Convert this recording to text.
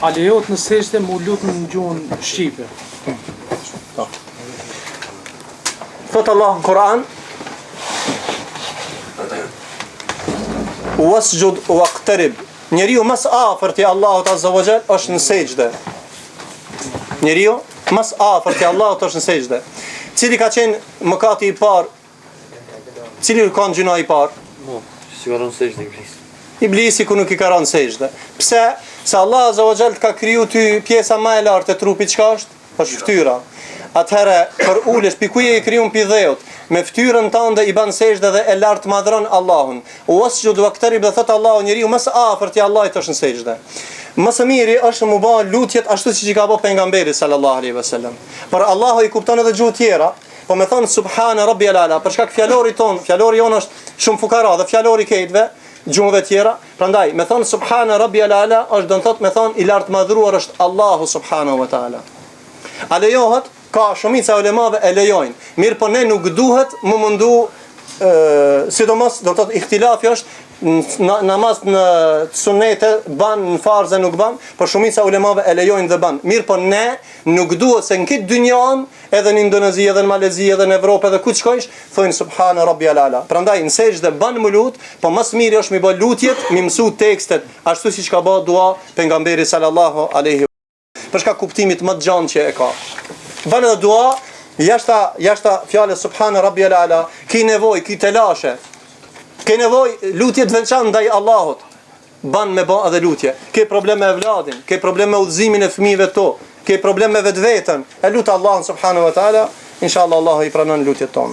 A lejohet në sejdë mu lut në gjuhën shqipe? Thot Allah në Kur'an: "Wasjud waqtarib." Njeriu mas afërt i Allahut Azza wa Jall është në sejdë. Njeriu mas afërt i Allahut është në sejdë. Cili ka qenë mëkati i parë? Cili ka qenë gjuna i parë? Si ka rënë sejdë Iblis. Iblisi ku nuk i ka rënë sejdë. Pse? Se Allah Azza wa Jall ka kriju ty pjesa më e lartë e trupit, çka është? Është fytyra. Atëherë për ulesh pikuje i krijuar pi dheut, me fytyrën tënde i ban sejdë dhe e lart madhron Allahun. Wasjud waqtarib, dhe thot Allahu njeriu më së afërt i Allahut është në sejdë. Më së miri është mu bë lutjet ashtu siç i ka bë pejgamberi sallallahu alaihi wasallam. Por Allahu i kupton edhe gjuhë tjera, po më thon subhana rabbiyal ala, për shkak fjalorit ton, fjalori jon është shumë fukara dhe fjalori këtëve gjuhëve tjera, prandaj me thon subhana rabbiyal ala është do të thot me thon i lart madhruar është Allahu subhanahu wa taala. A lejohet? Ka shumica ulemave e lejojnë. Mirë po ne nuk duhet më mundu, sidomos do të thotë ihtilafi është namaz në sunete ban, në farze nuk ban, por shumica ulemave e lejojnë dhe ban. Mirë po ne nuk duhet se në këtë dynjan, edhe në Indonezi, edhe në Malezi, edhe në Evropë, edhe ku të shkojsh, thojnë subhana rabbiyal ala. Prandaj në sejdë ban më lut, po më miri është mi bë lutjet, mi mësu tekstet, ashtu siç ka bë dua pejgamberi sallallahu alaihi wasallam. Për shkak kuptimit më të gjatë që e ka. Banë dhe dua, jashta fjale subhana rabbiyal ala, ki nevoj, ki telashe, ke nevoj lutjet veçan ndaj Allahut, banë me ba edhe lutje, ke problem me evladin, ke problem me udhëzimin e fëmijëve to, ke problem me vetë vetën, e lutë Allahun subhanahu wa taala, inshallah Allahu i pranon lutjet tona.